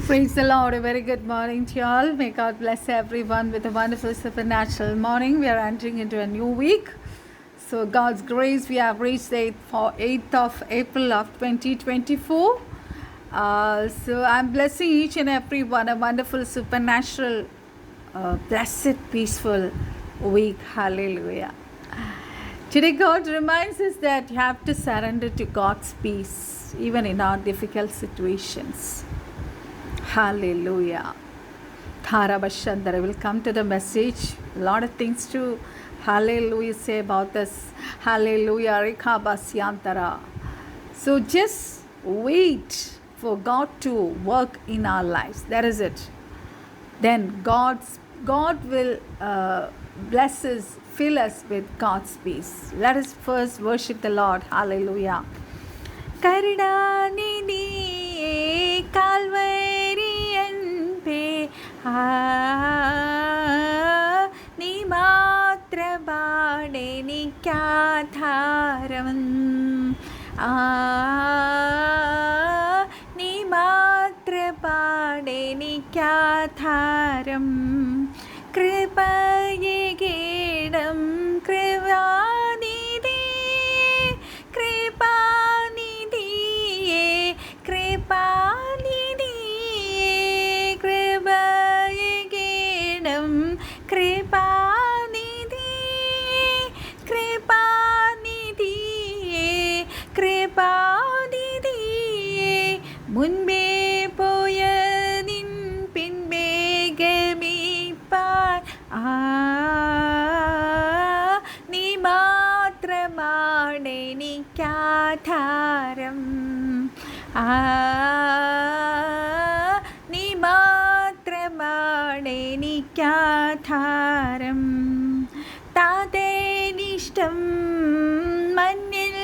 Praise the Lord. A very good morning to you all. May God bless everyone with a wonderful supernatural morning. We are entering into a new week. So, God's grace, we have reached the 8th of April of 2024. So, I'm blessing each and every one a wonderful supernatural, blessed, peaceful week. Hallelujah. Today, God reminds us that you have to surrender to God's peace, even in our difficult situations. Hallelujah. Tharabashandara will come to the message. A lot of things to hallelujah say about this. Hallelujah. Rikabasyantara. So just wait for God to work in our lives. That is it. Then God will bless us, fill us with God's peace. Let us first worship the Lord. Hallelujah. Karudanidhiye kalvariyanpe നീ മാത്രമാണെനിക്കാധാരം നീ മാത്രമാണെനിക്കാധാരം കൃപയേകേണം കൃപാനിധി കൃപാനിധിയേ കൃപാനിധിയേ കൃപയേകേണം കൃപാനിധി കൃപാനിധിയേ കൃപാനിധിയേ മുൻപേ പോയ നിൻ പിൻപേ ഗമിപ്പാൻ നീ മാത്രമാണെനിക്കാധാരം നീ മാത്രമാണെനിക്കാധാരം താതേനിഷ്ടം മണ്ണിൽ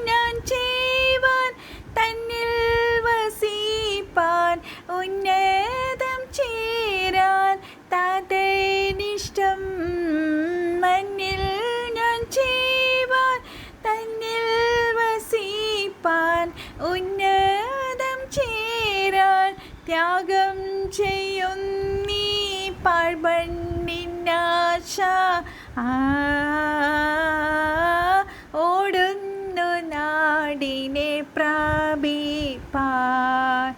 ഞാൻ ചെയ്യുവാൻ തന്നിൽ വസിപ്പാൻ ഉന്നതം ചേരാൻ താതേനിഷ്ടം മണ്ണിൽ ഞാൻ ചെയ്യുവാൻ തന്നിൽ വസിപ്പാൻ ഉന്നതം ചേരാൻ ത്യാഗം ചെയ്യുന്നീ പാഴ്മണ്ണിനാശ ഓടുന്നു നാടിനെ പ്രാപിപ്പാൻ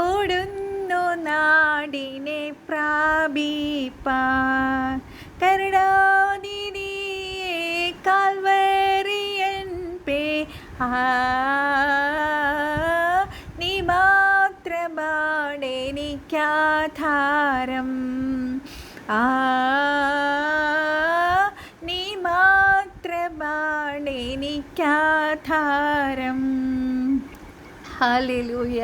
ഓടുന്നു നാടിനെ പ്രാപിപ്പാൻ കരുണാനിധിയേ കാൽവരിയൻ പേ നീ മാത്രമാണെനിക്കാധാരം നീ മാത്രമാണെനിക്കാധാരം ഹല്ലേലൂയ.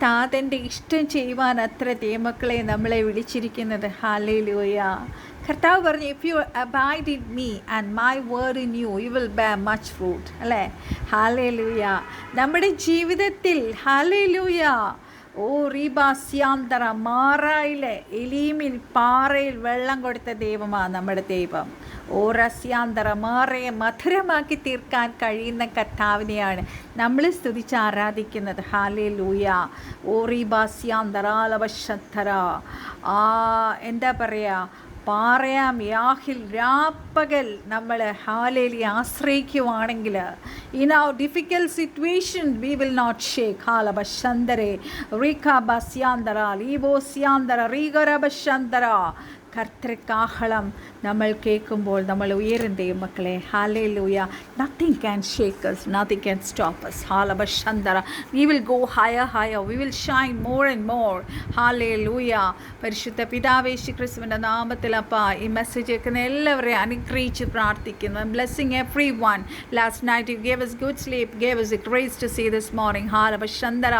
താതൻ്റെ ഇഷ്ടം ചെയ്യുവാൻ അത്ര ദൈവമക്കളെ നമ്മളെ വിളിച്ചിരിക്കുന്നത്. ഹല്ലേലൂയ. കർത്താവ് പറഞ്ഞു, if you abide in me and my word in you you will bear much fruit. അല്ലേ? ഹല്ലേലൂയ. നമ്മുടെ ജീവിതത്തിൽ ഹല്ലേലൂയ ഓ റീബാസ്യാന്തര മാറായിലെ എലീമിൽ പാറയിൽ വെള്ളം കൊടുത്ത ദൈവമാണ് നമ്മുടെ ദൈവം. ഓ റസ്യാന്തര മാറയെ മധുരമാക്കി തീർക്കാൻ കഴിയുന്ന കർത്താവിനെയാണ് നമ്മൾ സ്തുതിച്ച് ആരാധിക്കുന്നത്. ഹാലേലൂയ. ഓ റീബാസ്യാന്തരാലവശത്തര എന്താ പറയുക, പാറയാം യാഹിൽ രാപ്പകൽ നമ്മൾ ഹാലേലി ആശ്രയിക്കുവാണെങ്കിൽ in our difficult situation we will not shake. halabashandare rika basyandara libosyandara rigarabashandara കർത്തൃക്കാഹളം നമ്മൾ കേൾക്കുമ്പോൾ നമ്മൾ ഉയരും ദൈവമക്കളെ. Hallelujah. Nothing can shake us, nothing can stop us. ഹാലബശന്തര we will go higher, we will shine more and more. Hallelujah. പരിശുദ്ധ പിതാവേ യേശു ക്രിസ്തുവിൻ്റെ നാമത്തിൽ അപ്പ ഈ മെസ്സേജ് കേൾക്കുന്ന എല്ലാവരെയും അനുഗ്രഹിച്ച് പ്രാർത്ഥിക്കുന്നു. Blessing every one. Last night you gave us good sleep, gave us the grace to see this morning. ഹാലബശന്തര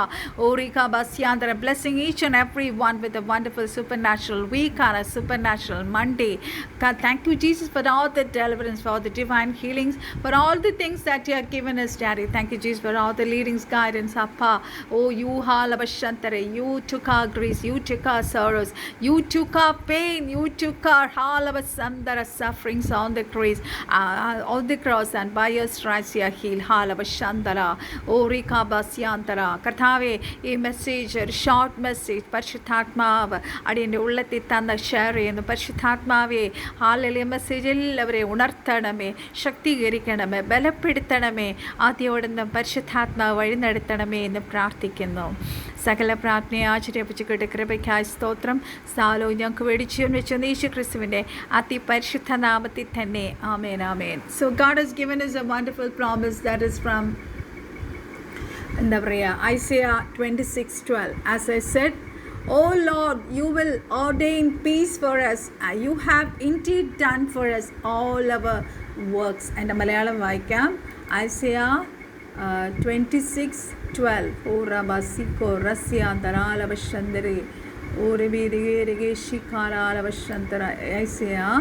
ഓറിക ബസ്യാന്തര blessing each and every one with a wonderful supernatural week and a supernatural supernatural Monday. God, thank you, Jesus, for all the deliverance, for all the divine healings, for all the things that you have given us, Daddy. Thank you, Jesus, for all the leadings, guidance, Appa. Oh, you halabashantare, you took our griefs, you took our sorrows, you took our pain, you took our halabasandara sufferings on the cross, and by your stripes you are healed. Halabashandara, oh Rika Basyantara. Karthave, a message, a short message, Parshutatmav, Adin Ulati Tanda Shari, and the Parshutatmave, Hallelujah message, Lavre, Unartaname, Shakti Gerikaname, Bella Piditaname, Atiod and the Parshutatma, Vadinataname in the Prartikino. സകല പ്രാർത്ഥനയെ ആശ്ചര്യപ്പിച്ചുകൊണ്ട് കൃപയ്ക്കായി സ്തോത്രം. Swallow ഞങ്ങൾക്ക് വേടിച്ചു വെച്ച യേശു ക്രിസ്തുവിൻ്റെ അതിപരിശുദ്ധ നാമത്തിൽ തന്നെ ആമേൻ ആമേൻ. So God has given us a wonderful promise that is from എന്താ പറയുക, Isaiah 26:12. As I said, Oh Lord, you will ordain peace for us. You have indeed done for us all our works. എൻ്റെ മലയാളം വായിക്കാം. Isaiah 26:12. Ora basiko rasya darala bashandare ore bidige shikara bashantara. Isaiah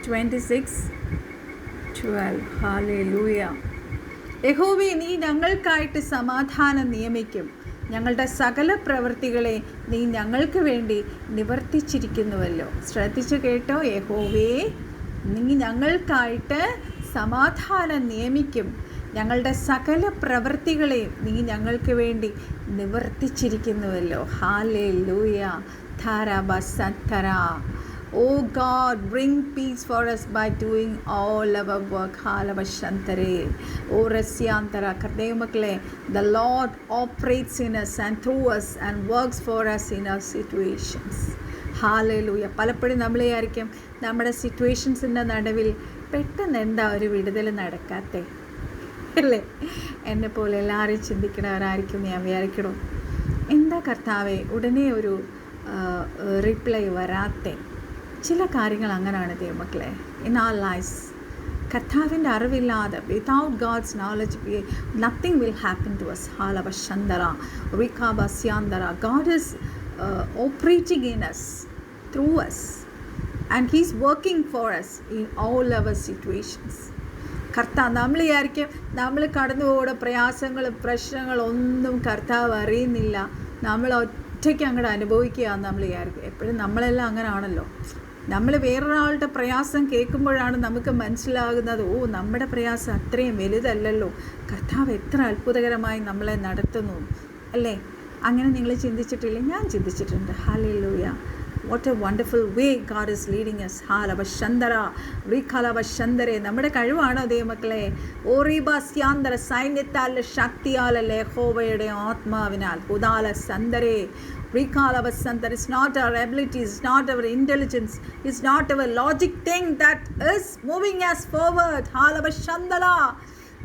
26:12. Hallelujah. യഹോവേ, നീ ഞങ്ങൾക്കായിട്ട് സമാധാനം നിയമിക്കും. ഞങ്ങളുടെ സകല പ്രവൃത്തികളെ നീ ഞങ്ങൾക്ക് വേണ്ടി നിവർത്തിച്ചിരിക്കുന്നുവല്ലോ. ശ്രദ്ധിച്ചു കേട്ടോ. യഹോവേ, നീ ഞങ്ങൾക്കായിട്ട് സമാധാനം നിയമിക്കും. ഞങ്ങളുടെ സകല പ്രവൃത്തികളെയും നീ ഞങ്ങൾക്ക് വേണ്ടി നിവർത്തിച്ചിരിക്കുന്നുവല്ലോ. Hallelujah. ധാരാബസത്തര. Oh God, bring peace for us by doing all our work. Halabashantare. Oh Rasyantara. Kardeyumakle, the Lord operates in us and through us and works for us in our situations. Hallelujah. പലപ്പോഴും നമ്മൾ വിചാരിക്കും നമ്മുടെ സിറ്റുവേഷൻസിൻ്റെ നടുവിൽ പെട്ടെന്ന് എന്താ ഒരു വിടുതൽ നടക്കാത്തേ അല്ലേ? എന്നെ പോലെ എല്ലാവരും ചിന്തിക്കണവരായിരിക്കും ഞാൻ വിചാരിക്കണോ, എന്താ കർത്താവേ ഉടനെ ഒരു റിപ്ലൈ വരാത്തേ? ചില കാര്യങ്ങൾ അങ്ങനെയാണ് ദൈവമക്കളെ. ഇൻ ആർ ലൈഫ്സ് കർത്താവിൻ്റെ അറിവില്ലാതെ, without God's knowledge, nothing will happen to us. ഹാലബശന്തര റിഖാബസ്യാന്തര. God is operating in us, through us, and he is working for us in all our situations. കർത്താവ്, നമ്മൾ വിചാരിക്കും നമ്മൾ കടന്നു പോകുന്ന പ്രയാസങ്ങളും പ്രശ്നങ്ങളൊന്നും കർത്താവ് അറിയുന്നില്ല, നമ്മൾ ഒറ്റയ്ക്ക് അങ്ങോട്ട് അനുഭവിക്കുകയെന്ന് നമ്മൾ വിചാരിക്കും. എപ്പോഴും നമ്മളെല്ലാം അങ്ങനെ ആണല്ലോ. നമ്മൾ വേറൊരാളുടെ പ്രയാസം കേൾക്കുമ്പോഴാണ് നമുക്ക് മനസ്സിലാകുന്നത്, ഓ നമ്മുടെ പ്രയാസം അത്രയും വലുതല്ലല്ലോ, കർത്താവ് എത്ര അത്ഭുതകരമായി നമ്മളെ നടത്തുന്നു അല്ലേ? അങ്ങനെ നിങ്ങൾ ചിന്തിച്ചിട്ടില്ലേ? ഞാൻ ചിന്തിച്ചിട്ടുണ്ട്. Hallelujah. What a wonderful way God is leading us. Halabashandara, Rikalabashandare. നമ്മുടെ കഴിവാണോ ദൈവമക്കളെ? ഓറിബാസ്യാന്തര സൈന്യത്താലെ ശക്തിയാലല്ലേ യഹോവയുടെ ആത്മാവിനാൽ. ഉദാല സന്ദരേ Rikalabasandara. It's not our ability, it's not our intelligence, it's not our logic thing that is moving us forward. Halabashandara.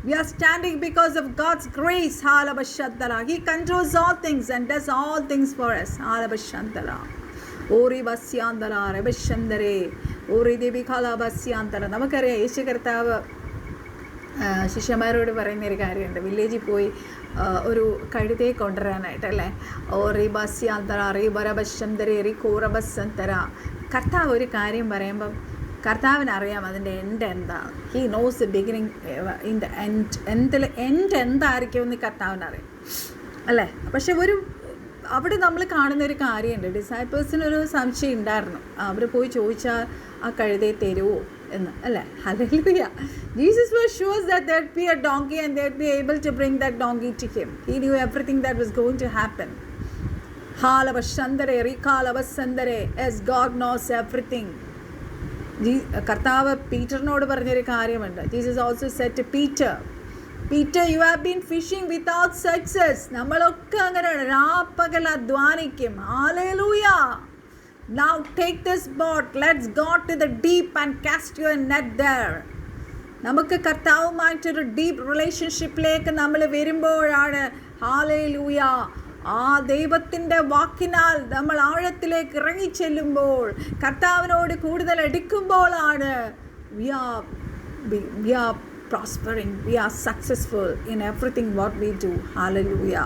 We are standing because of God's grace. Halabashandara. He controls all things and does all things for us. Halabashandara. ഓറി ബസ്യാന്തര രബശന്തരേ ഓറി ദേവികാല ബസ്യാന്തര. നമുക്കറിയാം യേശു കർത്താവ് ശിഷ്യന്മാരോട് പറയുന്നൊരു കാര്യമുണ്ട്. വില്ലേജിൽ പോയി ഒരു കഴുതയെ കൊണ്ടുവരാനായിട്ടല്ലേ. ഓറി ബസ്യാന്തര re ബരബശന്തരേ re കൂറബസന്തര. കർത്താവ് ഒരു കാര്യം പറയുമ്പം കർത്താവിനറിയാം അതിൻ്റെ എൻഡ് എന്താണ്. He knows the beginning in the end. End എന്തായിരിക്കുമെന്ന് കർത്താവിനറിയാം അല്ലേ? പക്ഷെ അവിടെ നമ്മൾ കാണുന്നൊരു കാര്യമുണ്ട്. ഡിസൈപ്പിൾസിനൊരു സംശയം ഉണ്ടായിരുന്നു. അവർ പോയി ചോദിച്ചാൽ ആ കഴുതയെ തരുമോ എന്ന് അല്ലേ? Hallelujah. Jesus was sure that there'd be a donkey and they'd be able to bring that donkey to him. He knew everything that was going to happen. Halabashandare Rikalabasandare. As God knows everything. കർത്താവ് പീറ്ററിനോട് പറഞ്ഞൊരു കാര്യമുണ്ട്. Jesus also said to Peter, you have been fishing without success. നമ്മളൊക്കെ അങ്ങനെയാണ്, രാപ്പകൽ അധ്വാനിക്കും. Hallelujah. Now take this boat, let's go to the deep and cast your net there. നമുക്ക് കർത്താവുമായിട്ടൊരു deep റിലേഷൻഷിപ്പിലേക്ക് നമ്മൾ വരുമ്പോഴാണ് hallelujah ആ ദൈവത്തിൻ്റെ വാക്കിനാൽ നമ്മൾ ആഴത്തിലേക്ക് ഇറങ്ങിച്ചെല്ലുമ്പോൾ, കർത്താവിനോട് കൂടുതൽ എടുക്കുമ്പോഴാണ് we are prospering, we are successful in everything what we do. Hallelujah.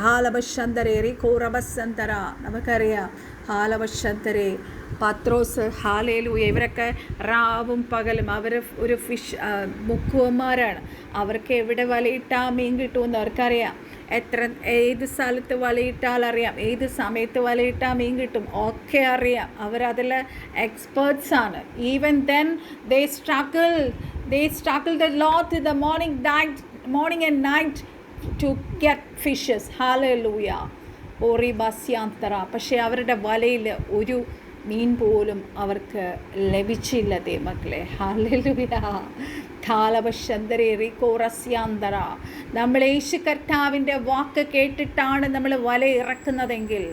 ഹാലബശന്തരേ റിക്കോറബസന്തര. നമുക്കറിയാം ഹാലബശന്തരേ പത്രോസ്, ഹാലേലൂയ, ഇവരൊക്കെ രാവും പകലും അവർ ഒരു ഫിഷ് മുക്കുവന്മാരാണ്. അവർക്ക് എവിടെ വലയിട്ടാൽ മീൻ കിട്ടുമെന്ന് അവർക്കറിയാം. ഏത് സ്ഥലത്ത് വലയിട്ടാൽ അറിയാം, ഏത് സമയത്ത് വലയിട്ടാൽ മീൻ കിട്ടും ഒക്കെ അറിയാം. അവരതിൽ എക്സ്പേർട്സാണ്. Even then they struggled a lot in the morning and night to get fishes. Hallelujah. ഓറി ബസ്യാന്തറ. പക്ഷേ അവരുടെ വലയിൽ ഒരു മീൻ പോലും അവർക്ക് ലഭിച്ചില്ല ദൈവമക്കളെ. ഹല്ലേലൂയ. ധാലവശന്തരേ റിക്കോറസ്യാന്തറ. നമ്മൾ യേശു കർത്താവിൻ്റെ വാക്ക് കേട്ടിട്ടാണ് നമ്മൾ വല ഇറക്കുന്നതെങ്കിൽ,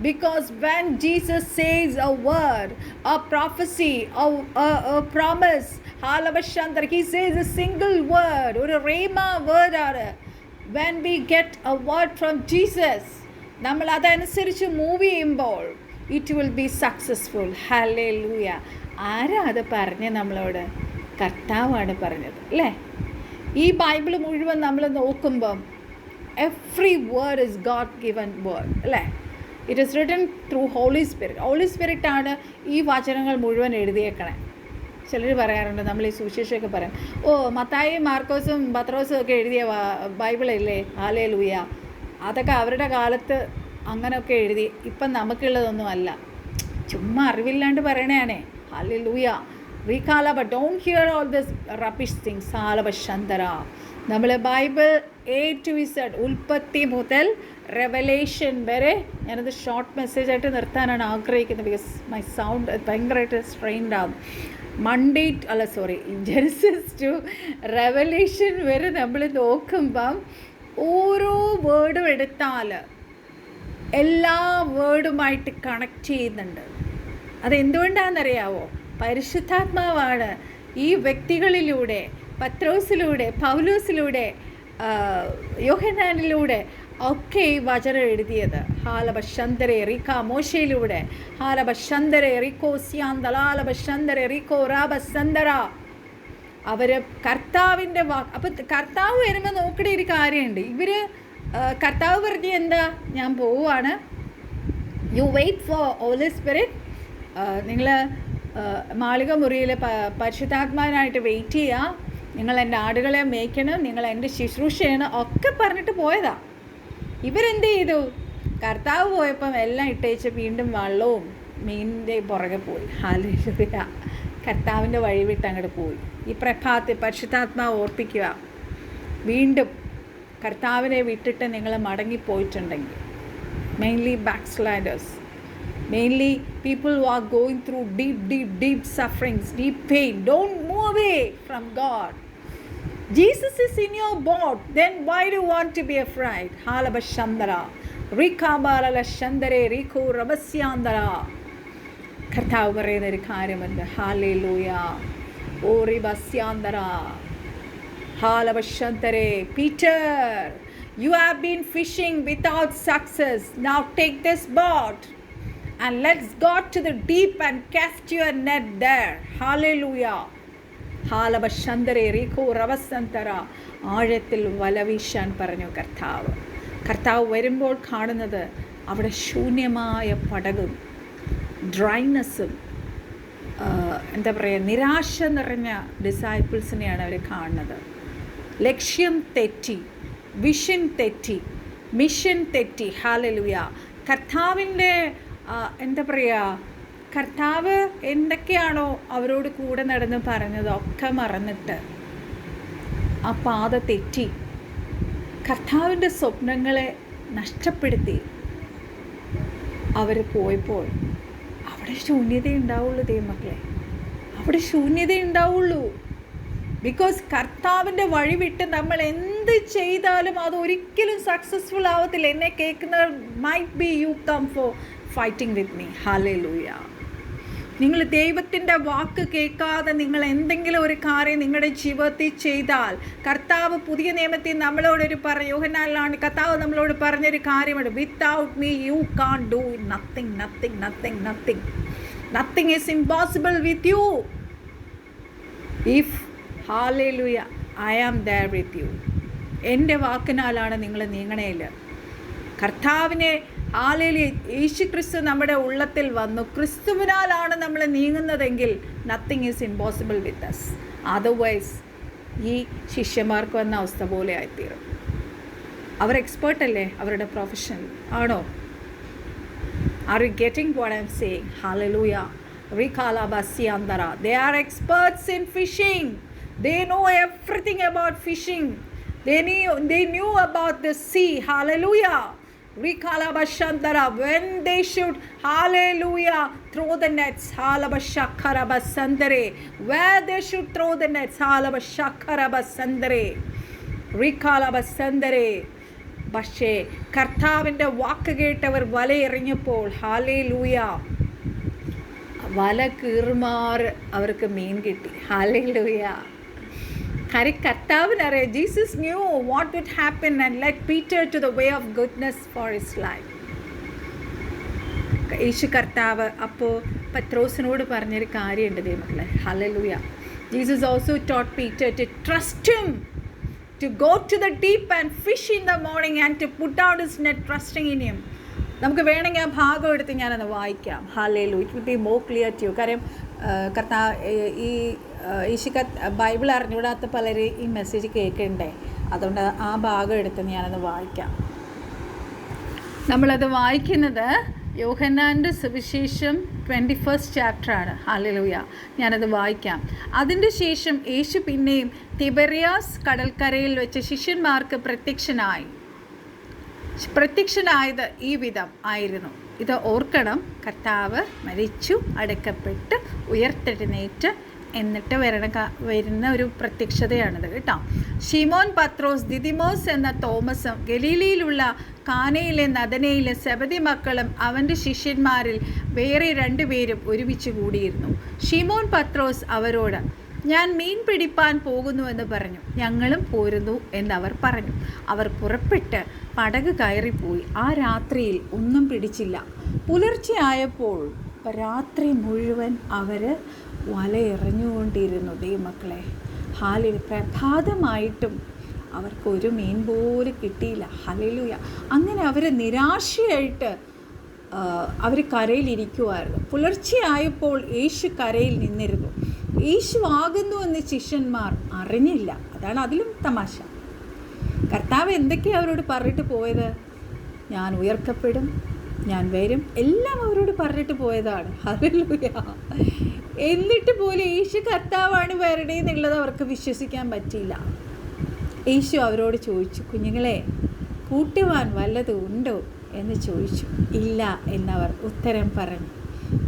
because when Jesus says a word, a prophecy, a promise, he says a single word, ഒരു rhema word ആണ്. When we get a word from Jesus, നമ്മൾ അതനുസരിച്ച് മൂവ് ചെയ്യുമ്പോൾ it will be successful. Hallelujah. ആരാ അത് പറഞ്ഞ് നമ്മളോട്? കർത്താവാണ് പറഞ്ഞത് അല്ലേ? ഈ ബൈബിൾ മുഴുവൻ നമ്മൾ നോക്കുമ്പം every word is God given word അല്ലേ? It is written through Holy Spirit. Holy Spirit ആണ് ഈ വചനങ്ങൾ മുഴുവൻ എഴുതിയേക്കണേ. ചിലർ പറയാറുണ്ട്, നമ്മൾ ഈ സുവിശേഷമൊക്കെ പറയും, മത്തായിയും മാർക്കോസും പത്രോസും ഒക്കെ എഴുതിയ ബൈബിളല്ലേ, ഹല്ലേലൂയ, അതൊക്കെ അവരുടെ കാലത്ത് അങ്ങനെയൊക്കെ എഴുതി, ഇപ്പം നമുക്കുള്ളതൊന്നും അല്ല. ചുമ്മാ അറിവില്ലാണ്ട് പറയണേ. ഹല്ലേലൂയ. റീകാലബ, don't hear all this rubbish things. ഹാലബശന്തര. നമ്മൾ ബൈബിൾ A to Z, ഉൽപ്പത്തി മുതൽ റെവലേഷൻ വരെ, ഞാനത് ഷോർട്ട് മെസ്സേജായിട്ട് നിർത്താനാണ് ആഗ്രഹിക്കുന്നത്. ബിക്കോസ് മൈ സൗണ്ട് ഭയങ്കരമായിട്ട് സ്ട്രെയിൻഡ് ആകും. ജെനസിസ് ടു റെവലേഷൻ വരെ നമ്മൾ നോക്കുമ്പം ഓരോ വേർഡും എടുത്താൽ എല്ലാ വേർഡുമായിട്ട് കണക്ട് ചെയ്യുന്നുണ്ട്. അതെന്തുകൊണ്ടാണെന്നറിയാവോ? പരിശുദ്ധാത്മാവാണ് ഈ വ്യക്തികളിലൂടെ, പത്രോസിലൂടെ, പൗലോസിലൂടെ, യോഹന്നാനിലൂടെ ഒക്കെ ഈ വചനം എഴുതിയത്. ഹാലബശന്തരെ റിക്ക മോശയിലൂടെ, ഹാലബശന്തരെ റിക്കോ സ്യാന്തലാലബശന്തരെ റിക്കോ റാബസന്തര. അവർ കർത്താവിൻ്റെ അപ്പം കർത്താവ് വരുമ്പോൾ നോക്കേണ്ട ഒരു കാര്യമുണ്ട്. ഇവർ കർത്താവ് പറഞ്ഞ എന്താ? ഞാൻ പോവുകയാണ്, you wait for holy spirit. നിങ്ങൾ മാളിക മുറിയിൽ പരിശുദ്ധാത്മാവിനായിട്ട് വെയിറ്റ് ചെയ്യുക, നിങ്ങൾ എൻ്റെ ആടുകളെ മേയ്ക്കണം, നിങ്ങൾ എൻ്റെ ശുശ്രൂഷ ചെയ്യണം ഒക്കെ പറഞ്ഞിട്ട് പോയതാ. ഇവരെന്ത് ചെയ്തു? കർത്താവ് പോയപ്പം എല്ലാം ഇട്ടേച്ച് വീണ്ടും വള്ളവും മീനിൻ്റെ പുറകെ പോയി. ഹല്ലേലൂയ. കർത്താവിൻ്റെ വഴി വിട്ട് അങ്ങോട്ട് പോയി. ഈ പ്രഭാതത്തിൽ പരിശുദ്ധാത്മാവ് ഓർപ്പിക്കുക, വീണ്ടും കർത്താവിനെ വിട്ടിട്ട് നിങ്ങൾ മടങ്ങിപ്പോയിട്ടുണ്ടെങ്കിൽ, mainly ബാക്ക്സ്ലൈഡേഴ്സ്, mainly people who are going through deep sufferings, deep pain, don't move away from God. Jesus is in your boat, then why do you want to be afraid? Halabashandara rikabala shandare riku rabasyandara. കർത്താവ് പറയുന്ന ഒരു കാര്യമുണ്ട്. Hallelujah. ഓറി ബസ്യാന്തര ഹാലബശന്തരെ. Peter, you have been fishing without success. Now take this boat and let's go to the deep and cast your net there. Hallelujah. ഹാലബശന്തരെ റീഖോ റവസന്തര. ആഴത്തിൽ വലവീശാൻ പറഞ്ഞു കർത്താവ്. കർത്താവ് വരുമ്പോൾ കാണുന്നത് അവിടെ ശൂന്യമായ പടകും ഡ്രൈനെസ്സും എന്താ പറയുക, നിരാശ നിറഞ്ഞ ഡിസൈപ്പിൾസിനെയാണ് അവർ കാണുന്നത്. ലക്ഷ്യം തെറ്റി, വിഷൻ തെറ്റി, മിഷൻ തെറ്റി. ഹല്ലേലൂയ. കർത്താവിൻ്റെ എന്താ പറയുക, കർത്താവ് എന്തൊക്കെയാണോ അവരോട് കൂടെ നടന്ന് പറഞ്ഞതൊക്കെ മറന്നിട്ട് ആ പാത തെറ്റി കർത്താവിൻ്റെ സ്വപ്നങ്ങളെ നഷ്ടപ്പെടുത്തി അവർ പോയപ്പോൾ അവിടെ ശൂന്യതയുണ്ടാവുള്ളൂ ദൈവമക്കളെ, അവിടെ ശൂന്യതയുണ്ടാവുള്ളൂ. ബിക്കോസ് കർത്താവിൻ്റെ വഴി വിട്ട് നമ്മൾ എന്ത് ചെയ്താലും അതൊരിക്കലും സക്സസ്ഫുൾ ആവത്തില്ല. എന്നെ കേൾക്കുന്നവർ might be you come for fighting with me. Hallelujah. നിങ്ങൾ ദൈവത്തിൻ്റെ വാക്ക് കേൾക്കാതെ നിങ്ങൾ എന്തെങ്കിലും ഒരു കാര്യം നിങ്ങളുടെ ജീവിതത്തിൽ ചെയ്താൽ, കർത്താവ് പുതിയ നിയമത്തിൽ നമ്മളോടൊരു യോഹന്നാനിലാണ് കർത്താവ് നമ്മളോട് പറഞ്ഞൊരു കാര്യമുണ്ട്, without me you can do nothing, nothing, nothing, nothing. Nothing is impossible with you if hallelujah I am there with you. എൻ്റെ വാക്കിനാലാണ് നിങ്ങൾ നീങ്ങണേൽ. കർത്താവിനെ ഹല്ലേലൂയ. യേശുക്രിസ്തു നമ്മുടെ ഉള്ളത്തിൽ വന്നു. ക്രിസ്തുവിനാലാണ് നമ്മൾ നീങ്ങുന്നതെങ്കിൽ nothing is impossible with us. Otherwise ഈ ശിഷ്യന്മാർക്ക് വന്ന അവസ്ഥ പോലെ ആയിത്തീരും. അവർ എക്സ്പേർട്ടല്ലേ അവരുടെ പ്രൊഫഷനിൽ? ആണോ? Are you getting what I'm saying? Hallelujah. Rikala Basiandara. They are experts in fishing. They know everything about fishing. They knew about the sea. Hallelujah. Rikala Bashandara. When they should, hallelujah, throw the nets. Halabashakara Basandare. Where they should throw the nets. Halabashakara Basandare. Rikala Basandare. പക്ഷേ കർത്താവിൻ്റെ വാക്ക് കേട്ടവർ വല എറിഞ്ഞപ്പോൾ hallelujah, വല കീറുമാറ് അവർക്ക് മീൻ കിട്ടി. Hallelujah. കാര്യം കർത്താവിനറിയാം. Jesus knew what would happen and let Peter to the way of goodness for his life. യേശു കർത്താവ് അപ്പോൾ പത്രോസിനോട് പറഞ്ഞൊരു കാര്യമുണ്ട് ദൈവമക്കളെ. Hallelujah. Jesus also taught Peter to trust him, to go to the deep and fish in the morning and to put down his net, trusting in him. നമുക്ക് വേണമെങ്കിൽ ആ ഭാഗം എടുത്ത് ഞാനത് വായിക്കാം. Hallelujah. It will be more clear to you. കാര്യം ഈ Bible അറിഞ്ഞുകൂടാത്ത പലരും ഈ മെസ്സേജ് കേൾക്കണ്ടേ, അതുകൊണ്ട് ആ ഭാഗം എടുത്ത് ഞാനത് വായിക്കാം. നമ്മളത് വായിക്കുന്നത് യോഹന്നാൻ്റെ സുവിശേഷം 21st ചാപ്റ്ററാണ്. ഹല്ലേലൂയ. ഞാനത് വായിക്കാം. അതിൻ്റെ ശേഷം യേശു പിന്നെയും തിബെറിയാസ് കടൽക്കരയിൽ വെച്ച് ശിഷ്യന്മാർക്ക് പ്രത്യക്ഷനായത് ഈ വിധം ആയിരുന്നു. ഇത് ഓർക്കണം. കർത്താവ് മരിച്ചു, അടക്കപ്പെട്ട്, ഉയർത്തെഴുന്നേറ്റ് എന്നിട്ട് വരുന്ന ഒരു പ്രത്യക്ഷതയാണിത് കേട്ടോ. ശിമോൻ പത്രോസ്, ദിദിമോസ് എന്ന തോമസും ഗലീലയിലുള്ള കാനയിലെ നദനയിലെ സെബദി മക്കളും അവൻ്റെ ശിഷ്യന്മാരിൽ വേറെ 2 പേരും ഒരുമിച്ച് കൂടിയിരുന്നു. ശിമോൻ പത്രോസ് അവരോട്, ഞാൻ മീൻ പിടിപ്പാൻ പോകുന്നുവെന്ന് പറഞ്ഞു. ഞങ്ങളും പോരുന്നു എന്നവർ പറഞ്ഞു. അവർ പുറപ്പെട്ട് പടക് കയറിപ്പോയി. ആ രാത്രിയിൽ ഒന്നും പിടിച്ചില്ല. പുലർച്ചെയായപ്പോൾ രാത്രി മുഴുവൻ അവർ വല എറിഞ്ഞുകൊണ്ടിരുന്നു ദൈവമക്കളെ. ഹാലിൽ പ്രഭാതമായിട്ടും അവർക്കൊരു മീൻ പോലും കിട്ടിയില്ല. ഹല്ലേലൂയ. അങ്ങനെ അവർ നിരാശയായിട്ട് അവർ കരയിലിരിക്കുമായിരുന്നു. പുലർച്ചെയായപ്പോൾ യേശു കരയിൽ നിന്നിരുന്നു. യേശു ആകുന്നു എന്ന് ശിഷ്യന്മാർ അറിഞ്ഞില്ല. അതാണ് അതിലും തമാശ. കർത്താവ് എന്തൊക്കെയാണ് അവരോട് പറഞ്ഞിട്ട് പോയത്? ഞാൻ ഉയർക്കപ്പെടും, ഞാൻ വരും, എല്ലാം അവരോട് പറഞ്ഞിട്ട് പോയതാണ്. ഹല്ലേലൂയ. എന്നിട്ട് പോലും യേശു കർത്താവാണ് വരണേന്നുള്ളത് അവർക്ക് വിശ്വസിക്കാൻ പറ്റിയില്ല. യേശു അവരോട് ചോദിച്ചു, കുഞ്ഞുങ്ങളെ, കൂട്ടുവാൻ വല്ലതും ഉണ്ടോ എന്ന് ചോദിച്ചു. ഇല്ല എന്നവർ ഉത്തരം പറഞ്ഞു.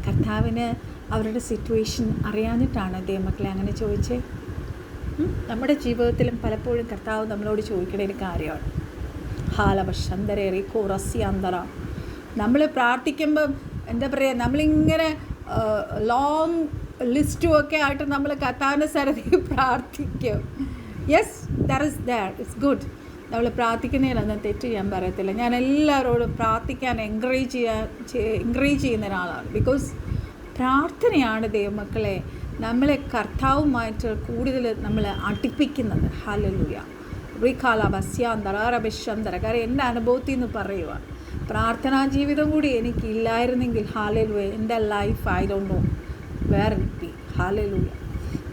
കർത്താവിന് അവരുടെ സിറ്റുവേഷൻ അറിയാഞ്ഞിട്ടാണ് ദൈവമക്കളെ അങ്ങനെ ചോദിച്ചേ. നമ്മുടെ ജീവിതത്തിലും പലപ്പോഴും കർത്താവ് നമ്മളോട് ചോദിക്കേണ്ട ഒരു കാര്യമാണ്. ഹാലവശന്തരേറി കോറസ്യാന്തറ. നമ്മൾ പ്രാർത്ഥിക്കുമ്പം എന്താ പറയുക, നമ്മളിങ്ങനെ ലോങ് ലിസ്റ്റും ഒക്കെ ആയിട്ട് നമ്മൾ കർത്താവിൻ്റെ സന്നിധിയിൽ പ്രാർത്ഥിക്കും. Yes, it's good. നമ്മൾ പ്രാർത്ഥിക്കുന്നതിലൊന്നും തെറ്റ് ഞാൻ പറയത്തില്ല. ഞാൻ എല്ലാവരോടും പ്രാർത്ഥിക്കാൻ എൻകറേജ് ചെയ്യുന്ന ഒരാളാണ്. ബിക്കോസ് പ്രാർത്ഥനയാണ് ദൈവമക്കളെ നമ്മളെ കർത്താവുമായിട്ട് കൂടുതൽ നമ്മൾ അടുപ്പിക്കുന്നത്. ഹല്ലേലൂയ. റീഖാല ബസ്യാന്തറബശന്തര. കാര്യം എൻ്റെ അനുഭവത്തിൽ നിന്ന് പറയുക, പ്രാർത്ഥനാ ജീവിതം കൂടി എനിക്കില്ലായിരുന്നെങ്കിൽ ഹല്ലേലൂയ, എൻ്റെ life I don't know where it be. Hallelujah.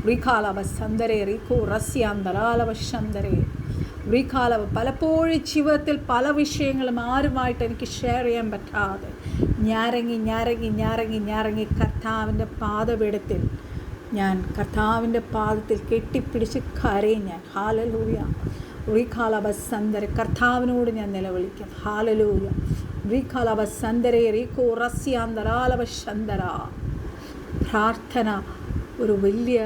റീഖാല ബസ്സന്തരേ റീഖോ റസ്യാന്തരാലവശന്തരേ റീഖാല. പലപ്പോഴും ജീവിതത്തിൽ പല വിഷയങ്ങളും ആരുമായിട്ട് എനിക്ക് ഷെയർ ചെയ്യാൻ പറ്റാതെ ഞാറങ്ങി കർത്താവിൻ്റെ പാദപീഠത്തിൽ ഞാൻ കർത്താവിൻ്റെ പാദത്തിൽ കെട്ടിപ്പിടിച്ച് കരയും ഞാൻ. ഹാലലൂയ. റീഖാല ബസ്സന്തര. കർത്താവിനോട് ഞാൻ നിലവിളിക്കും. ഹാലലൂയ. റീഖാല ബസ്സന്തരേ റീഖോ റസ്യാന്തരാലവശന്തര. പ്രാർത്ഥന ഒരു വലിയ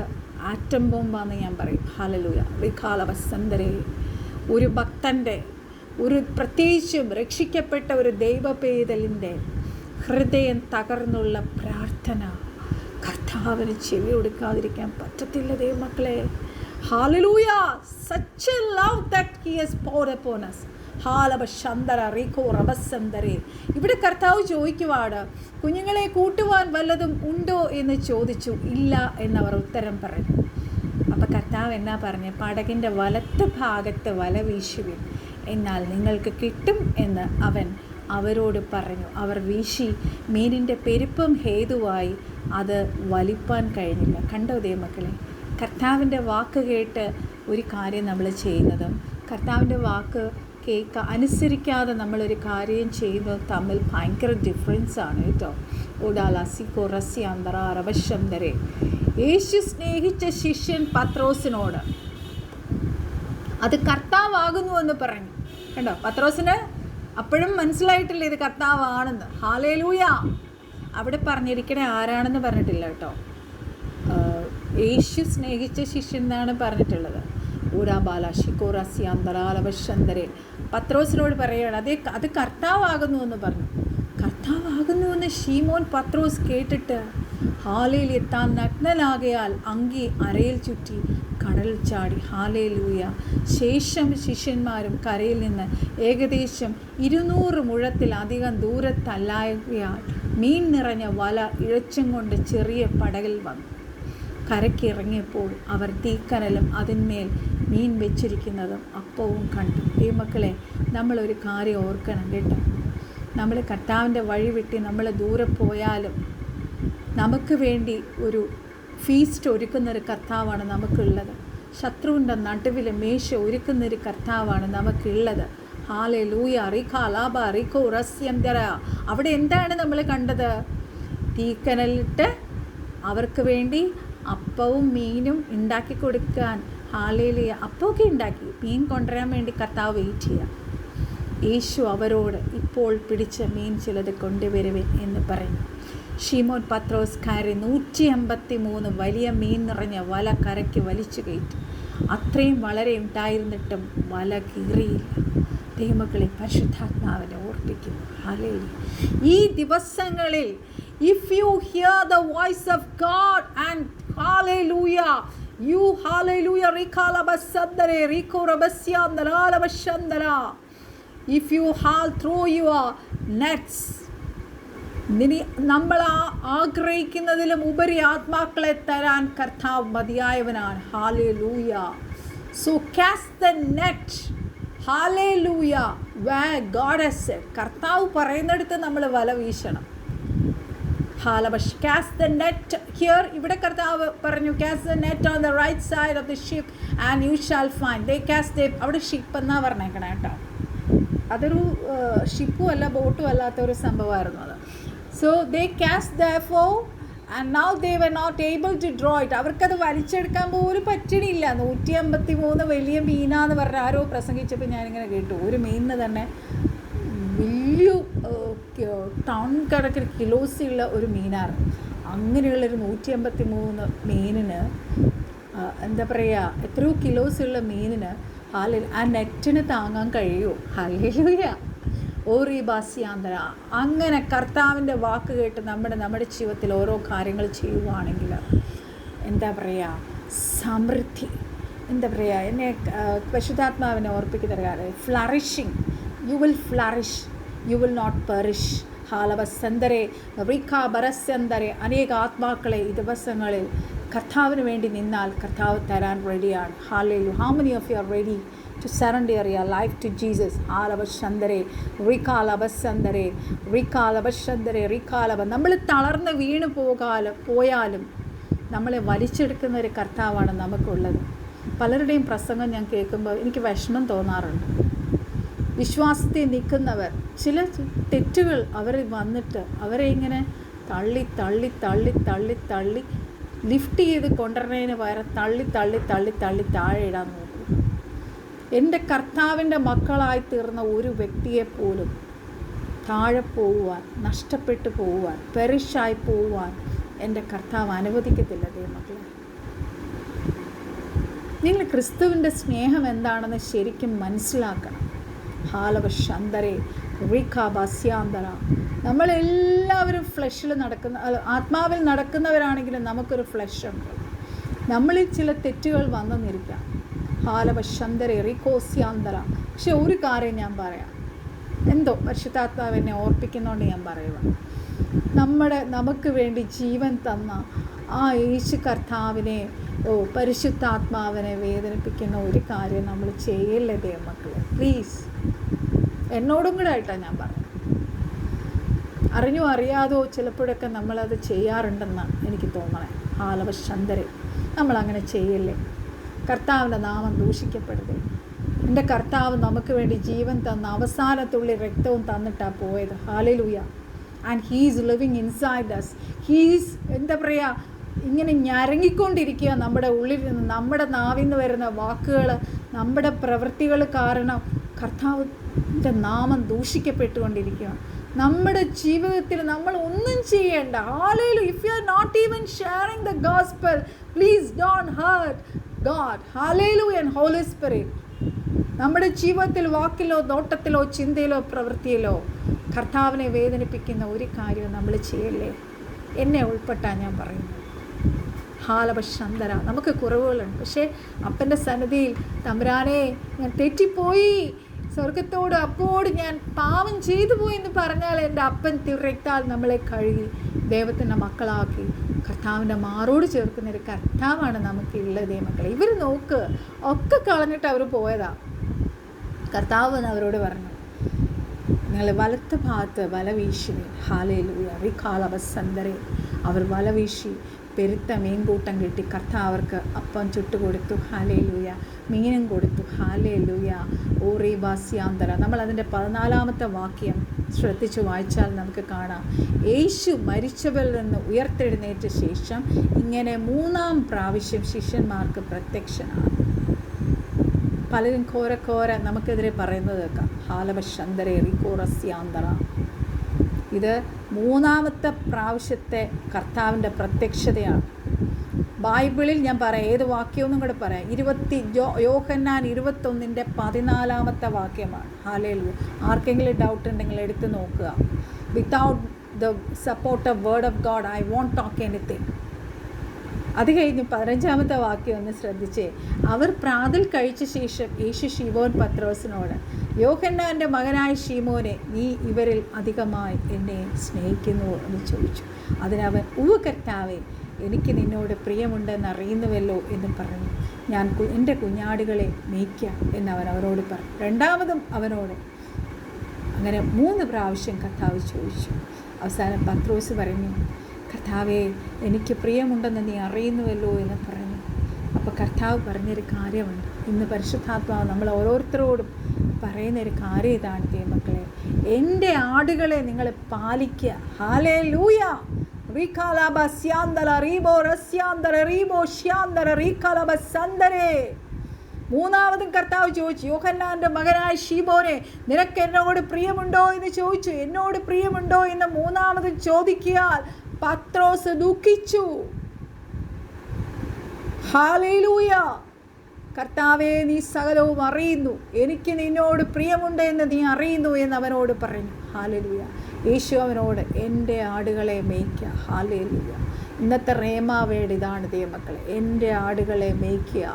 ആറ്റം ബോംബാന്ന് ഞാൻ പറയും. ഹാലലൂയ. റീഖാല ബസ്സന്തരേ. ഒരു ഭക്തൻ്റെ, ഒരു പ്രത്യേകിച്ചും രക്ഷിക്കപ്പെട്ട ഒരു ദൈവപൈതലിൻ്റെ ഹൃദയം തകർന്നുള്ള പ്രാർത്ഥന കർത്താവിന് ചെവി കൊടുക്കാതിരിക്കാൻ പറ്റത്തില്ല ദൈവമക്കളെ. Hallelujah. such a love that he has poured upon us. ഹാലബശന്തര റീഖോ റബസന്തരേ. ഇവിടെ കർത്താവ് ചോദിക്കുവാണ്, കുഞ്ഞുങ്ങളെ കൂട്ടുവാൻ വല്ലതും ഉണ്ടോ എന്ന് ചോദിച്ചു. ഇല്ല എന്നവർ ഉത്തരം പറഞ്ഞു. അപ്പം കർത്താവ് എന്നാ പറഞ്ഞു? പടകിൻ്റെ വലത്ത് ഭാഗത്ത് വല വീശുവിൻ, എന്നാൽ നിങ്ങൾക്ക് കിട്ടും എന്ന് അവൻ അവരോട് പറഞ്ഞു. അവർ വീശി, മീനിൻ്റെ പെരുപ്പം ഹേതുവായി അത് വലിപ്പാൻ കഴിഞ്ഞില്ല. കണ്ടോ ദൈവമക്കളെ, കർത്താവിൻ്റെ വാക്ക് കേട്ട് ഒരു കാര്യം നമ്മൾ ചെയ്യുന്നതും കർത്താവിൻ്റെ വാക്ക് അനുസരിക്കാതെ നമ്മളൊരു കാര്യം ചെയ്യുന്നത് തമ്മിൽ ഭയങ്കര ഡിഫറൻസാണ് കേട്ടോ. ഉടാലസിക്കോ റസ്യാന്തറ റവശന്തരെ. യേശു സ്നേഹിച്ച ശിഷ്യൻ പത്രോസിനോട് അത് കർത്താവാകുന്നുവെന്ന് പറഞ്ഞു. കണ്ടോ, പത്രോസിന് അപ്പോഴും മനസ്സിലായിട്ടില്ല ഇത് കർത്താവാണെന്ന്. ഹല്ലേലൂയ. അവിടെ പറഞ്ഞിരിക്കണേ ആരാണെന്ന് പറഞ്ഞിട്ടില്ല കേട്ടോ. യേശു സ്നേഹിച്ച ശിഷ്യൻ എന്നാണ് പറഞ്ഞിട്ടുള്ളത്. ഊരാബാലാശിക്കോറസ്യാന്തരാലവശന്തരെ. പത്രോസിനോട് പറയുകയാണ് അത് കർത്താവാകുന്നുവെന്ന് പറഞ്ഞു. കർത്താവാകുന്നുവെന്ന് ശീമോൻ പത്രോസ് കേട്ടിട്ട് ഹാലേലൂയ, താൻ നഗ്നനാകയാൽ അങ്കി അരയിൽ ചുറ്റി കടലിൽ ചാടി. ഹാലേലൂയ. ശേഷം ശിഷ്യന്മാരും കരയിൽ നിന്ന് ഏകദേശം 200 മുഴത്തിലധികം ദൂരത്തല്ലായകയാൽ മീൻ നിറഞ്ഞ വല ഇഴച്ചും കൊണ്ട് ചെറിയ പടകിൽ വന്നു. കരയ്ക്കിറങ്ങിയപ്പോൾ അവർ തീക്കനലും അതിന്മേൽ മീൻ വെച്ചിരിക്കുന്നതും അപ്പവും കണ്ടു. ഈ മക്കളെ, നമ്മളൊരു കാര്യം ഓർക്കണം കേട്ടോ. നമ്മൾ കർത്താവിൻ്റെ വഴി വിട്ട് നമ്മൾ ദൂരെ പോയാലും നമുക്ക് വേണ്ടി ഒരു ഫീസ്റ്റ് ഒരുക്കുന്നൊരു കർത്താവാണ് നമുക്കുള്ളത്. ശത്രുവിൻ്റെ നടുവിൽ മേശ ഒരുക്കുന്നൊരു കർത്താവാണ് നമുക്കുള്ളത്. ഹല്ലേലൂയ. റിഖാ ലാബ റിഖോ റസ്യന്തര. അവിടെ എന്താണ് നമ്മൾ കണ്ടത്? തീക്കനലിട്ട് അവർക്ക് വേണ്ടി അപ്പവും മീനും ഉണ്ടാക്കി കൊടുക്കാൻ. ഹല്ലേലൂയ. അപ്പമൊക്കെ ഉണ്ടാക്കി, മീൻ കൊണ്ടുവരാൻ വേണ്ടി കർത്താവ് വെയിറ്റ് ചെയ്യുക. യേശു അവരോട്, ഇപ്പോൾ പിടിച്ച മീൻ ചിലത് കൊണ്ടുവരുവേ എന്ന് പറഞ്ഞു. ശീമോൻ പത്രോസ് കയറി 153 വലിയ മീൻ നിറഞ്ഞ വല കരയ്ക്ക് വലിച്ചു കയറ്റി. അത്രയും വളരെ ഉണ്ടായിരുന്നിട്ടും വല കീറിയില്ല. ദൈവമക്കളെ, പരിശുദ്ധാത്മാവിനെ ഓർപ്പിക്കുന്നു. ഹല്ലേലൂയ. ഈ ദിവസങ്ങളിൽ if you hear the voice of God and hallelujah, you hallelujah rikalabasandare rikorabasyandalalabashandala, if you throw your nets, നമ്മൾ ആഗ്രഹിക്കുന്നതിലും ഉപരി ആത്മാക്കളെ തരാൻ കർത്താവ് മതിയായവനാണ്. Hallelujah. So cast the net. Hallelujah. where God has said. കർത്താവ് പറയുന്നിടത്ത് നമ്മൾ വല വീശണം. Cast the net here. ഇവിടെ കർത്താവ് പറഞ്ഞു cast the net on the right side of the ship and you shall find. They cast. അവിടെ ഷിപ്പ് എന്നാണ് പറഞ്ഞേക്കണേ കേട്ടോ. അതൊരു ഷിപ്പും അല്ല ബോട്ടും അല്ലാത്ത ഒരു സംഭവമായിരുന്നു അത്. So they cast therefore and now they were not able to draw it. അവർക്കത് വലിച്ചെടുക്കാൻ പോലും പറ്റണില്ല. 153 വലിയ മീനാന്ന് പറഞ്ഞ ആരോ പ്രസംഗിച്ചപ്പോൾ ഞാനിങ്ങനെ കേട്ടു. ഒരു മീനിന് തന്നെ വലിയ ടൺ കണക്കിന് കിലോസുള്ള ഒരു മീനാണ്. അങ്ങനെയുള്ളൊരു 153 മീനിന് എന്താ പറയുക, എത്രയോ കിലോസുള്ള മീനിന് ആ നെറ്റിന് താങ്ങാൻ കഴിയുമോ? ഹല്ലേലൂയ. ഓറി ബാസ്യാന്തര. അങ്ങനെ കർത്താവിൻ്റെ വാക്ക് കേട്ട് നമ്മുടെ ജീവിതത്തിൽ ഓരോ കാര്യങ്ങൾ ചെയ്യുവാണെങ്കിൽ എന്താ പറയുക, സമൃദ്ധി. എന്താ പറയുക, എന്നെ പരിശുദ്ധാത്മാവിനെ ഓർപ്പിക്കുന്ന കാര്യം flourishing. You will flourish, you will not perish. ഹാലവസന്തരെ റിഖാ ബരസ്യന്തരെ. അനേക ആത്മാക്കളെ ഈ ദിവസങ്ങളിൽ കർത്താവിന് വേണ്ടി നിന്നാൽ കർത്താവ് തരാൻ റെഡിയാണ്. Hallelujah. How many of you are ready to surrender your life to Jesus? Halavashandare rikalabasandare rikalabashandare rikalaba. നമ്മൾ തളർന്ന് വീണ് പോയാലും നമ്മളെ വലിച്ചെടുക്കുന്ന ഒരു കർത്താവാണ് നമുക്കുള്ളത്. പലരുടെയും പ്രസംഗം ഞാൻ കേൾക്കുമ്പോൾ എനിക്ക് വിഷമം തോന്നാറുണ്ട്. വിശ്വാസത്തിൽ നിൽക്കുന്നവർ ചില തെറ്റുകൾ അവർ വന്നിട്ട് അവരെ ഇങ്ങനെ തള്ളി തള്ളി തള്ളി തള്ളി തള്ളി ലിഫ്റ്റ് ചെയ്ത് കൊണ്ടുവരുന്നതിന് പകരം തള്ളി തള്ളി തള്ളി തള്ളി താഴെ ഇടാൻ നോക്കും. എൻ്റെ കർത്താവിൻ്റെ മക്കളായി തീർന്ന ഒരു വ്യക്തിയെപ്പോലും താഴെ പോവുവാൻ, നഷ്ടപ്പെട്ടു പോവുവാൻ, പെരിഷായി പോവുവാൻ എൻ്റെ കർത്താവ് അനുവദിക്കത്തില്ല. ദൈവമക്കളെ, നിങ്ങൾ ക്രിസ്തുവിൻ്റെ സ്നേഹം എന്താണെന്ന് ശരിക്കും മനസ്സിലാക്കണം. ഹാലവശന്തരെ റിഖാബാസ്യാന്തര. നമ്മളെല്ലാവരും ഫ്ലഷിൽ ആത്മാവിൽ നടക്കുന്നവരാണെങ്കിലും നമുക്കൊരു ഫ്ലഷ് ഉണ്ട്. നമ്മളിൽ ചില തെറ്റുകൾ വന്നെന്നിരിക്കാം. ഹാലവശന്തരെ റിക്കോസ്യാന്തര. പക്ഷെ ഒരു കാര്യം ഞാൻ പറയാം, എന്തോ പരിശുദ്ധാത്മാവ് എന്നെ ഓർപ്പിക്കുന്നതുകൊണ്ട് ഞാൻ പറയുക, നമുക്ക് വേണ്ടി ജീവൻ തന്ന ആ യേശു കർത്താവിനെ പരിശുദ്ധാത്മാവിനെ വേദനിപ്പിക്കുന്ന ഒരു കാര്യം നമ്മൾ ചെയ്യല്ലേ ദൈവമക്കളെ. പ്ലീസ്, എന്നോടും കൂടെ ആയിട്ടാണ് ഞാൻ പറയുന്നത്. അറിഞ്ഞോ അറിയാതോ ചിലപ്പോഴൊക്കെ നമ്മളത് ചെയ്യാറുണ്ടെന്നാണ് എനിക്ക് തോന്നണേ. ഹാലവശന്തരെ, നമ്മളങ്ങനെ ചെയ്യല്ലേ. കർത്താവിൻ്റെ നാമം ദൂഷിക്കപ്പെടരുത്. എൻ്റെ കർത്താവ് നമുക്ക് വേണ്ടി ജീവൻ തന്ന അവസാനത്തുള്ളി രക്തവും തന്നിട്ടാണ് പോയത്. Hallelujah. And he's living inside us. He's എന്താ പറയുക, ഇങ്ങനെ ഞരങ്ങിക്കൊണ്ടിരിക്കുക നമ്മുടെ ഉള്ളിൽ നിന്ന്. നമ്മുടെ നാവിൽ നിന്ന് വരുന്ന വാക്കുകൾ, നമ്മുടെ പ്രവൃത്തികൾ കാരണം കർത്താവിൻ്റെ നാമം ദൂഷിക്കപ്പെട്ടുകൊണ്ടിരിക്കുക. നമ്മുടെ ജീവിതത്തിൽ നമ്മൾ ഒന്നും ചെയ്യേണ്ട. Hallelujah. If you are not even sharing the gospel, please don't hurt God. Hallelujah. And holy spirit നമ്മുടെ ജീവിതത്തിൽ വാക്കിലോ നോട്ടത്തിലോ ചിന്തയിലോ പ്രവൃത്തിയിലോ കർത്താവിനെ വേദനിപ്പിക്കുന്ന ഒരു കാര്യവും നമ്മൾ ചെയ്യല്ലേ. എന്നെ ഉൾപ്പെട്ടാ ഞാൻ പറയുന്നത്. ഹാലപശന്തര, നമുക്ക് കുറവുകളുണ്ട്. പക്ഷേ അപ്പൻ്റെ സന്നിധിയിൽ തമ്പുരാനെ ഞാൻ തെറ്റിപ്പോയി, സ്വർഗത്തോട് അപ്പോട് ഞാൻ പാവം ചെയ്തു പോയി എന്ന് പറഞ്ഞാൽ എൻ്റെ അപ്പൻ തിരക്താൽ നമ്മളെ കഴുകി ദൈവത്തിൻ്റെ മക്കളാക്കി കർത്താവിൻ്റെ മാറോട് ചേർക്കുന്നൊരു കർത്താവാണ് നമുക്കുള്ളത് മക്കളെ. ഇവർ നോക്ക്, ഒക്കെ കളഞ്ഞിട്ട് അവർ പോയതാ. കർത്താവ് എന്ന് അവരോട് പറഞ്ഞു, നിങ്ങൾ വലത്ത് ഭാഗത്ത് വല വീശുവിൻ. ഹല്ലേലൂയ. റിക്കാലവസന്തരെ, അവർ വല വീശി പെരുത്ത മീൻകൂട്ടം കിട്ടി. കർത്താവ് അവർക്ക് അപ്പം ചുട്ടുകൊടുത്തു. ഹല്ലേലൂയ. മീനും കൊടുത്തു. ഹല്ലേലൂയ. ഓറിബാസ്യാന്തര. നമ്മളതിൻ്റെ 14-ാമത്തെ വാക്യം ശ്രദ്ധിച്ച് വായിച്ചാൽ നമുക്ക് കാണാം. യേശു മരിച്ചവരിൽ നിന്ന് ഉയർത്തെഴുന്നേറ്റ ശേഷം ഇങ്ങനെ 3-ാം പ്രാവശ്യം ശിഷ്യന്മാർക്ക് പ്രത്യക്ഷനാണ്. പലരും കോര നമുക്കെതിരെ പറയുന്നത് കേൾക്കാം. ഹാലവശന്തരെ റിക്കോറസ്യാന്തര. ഇത് 3-ാമത്തെ പ്രാവശ്യത്തെ കർത്താവിൻ്റെ പ്രത്യക്ഷതയാണ്. ബൈബിളിൽ ഞാൻ പറയാം, ഏത് വാക്യമെന്നും കൂടെ പറയാം. യോഹന്നാൻ 21-ന്റെ 14-ാമത്തെ വാക്യമാണ്. ഹല്ലേലൂയ. ആർക്കെങ്കിലും ഡൗട്ട് ഉണ്ടെങ്കിൽ എടുത്ത് നോക്കുക. Without the support of word of God I won't talk anything. അത് കഴിഞ്ഞ് 15-ാമത്തെ വാക്യം ഒന്ന് ശ്രദ്ധിച്ചേ. അവർ പ്രാതൽ കഴിച്ച ശേഷം യേശു ശിമോൻ പത്രോസിനോട്, യോഹന്നാൻ്റെ മകനായ ശിമോനെ, നീ ഇവരിൽ അധികമായി എന്നെ സ്നേഹിക്കുന്നുവോ എന്ന് ചോദിച്ചു. അതിനവൻ, ഉവ്വ് കർത്താവേ, എനിക്ക് നിന്നോട് പ്രിയമുണ്ടെന്ന് അറിയുന്നുവല്ലോ എന്ന് പറഞ്ഞു. ഞാൻ എൻ്റെ കുഞ്ഞാടുകളെ മേയ്ക്കാം എന്നവൻ അവരോട് പറഞ്ഞു. രണ്ടാമതും അവനോട് അങ്ങനെ 3 പ്രാവശ്യം കർത്താവ് ചോദിച്ചു. അവസാനം പത്രോസ് പറഞ്ഞു, കർത്താവേ, എനിക്ക് പ്രിയമുണ്ടെന്ന് നീ അറിയുന്നുവല്ലോ എന്ന് പറഞ്ഞു. അപ്പോൾ കർത്താവ് പറഞ്ഞൊരു കാര്യമുണ്ട്. ഇന്ന് പരിശുദ്ധാത്മാവ് നമ്മൾ ഓരോരുത്തരോടും പറയുന്നൊരു കാര്യം ഇതാണ് ദൈവമക്കളെ. എൻ്റെ ആടുകളെ നിങ്ങൾ പാലിക്കുക. ഹല്ലേലൂയ. റീകാലബസ്യാന്തര റീബോ റസ്യാന്തര റീബോ ശ്യാന്തര റീകാലബസന്തരേ. 3-ാമതും കർത്താവ് ചോദിച്ചു, യോഹന്നാൻ്റെ മകനായ ശിമോനെ, നിനക്ക് എന്നോട് പ്രിയമുണ്ടോ എന്ന് ചോദിച്ചു. എന്നോട് പ്രിയമുണ്ടോ എന്ന് 3-ാമതും ചോദിക്കിയാൽ പത്രോസ് ദുഃഖിച്ചു. ഹല്ലേലൂയ. കർത്താവേ, നീ സകലവും അറിയുന്നു, എനിക്ക് നിന്നോട് പ്രിയമുണ്ട് എന്ന് നീ അറിയുന്നു എന്ന് അവനോട് പറഞ്ഞു. ഹല്ലേലൂയ. യേശു അവനോട്, എൻ്റെ ആടുകളെ മേയ്ക്കുക. ഹല്ലേലൂയ. ഇന്നത്തെ റേമാ വേർഡ് ഇതാണ് ദൈവമക്കളെ. എൻ്റെ ആടുകളെ മേയ്ക്കുക,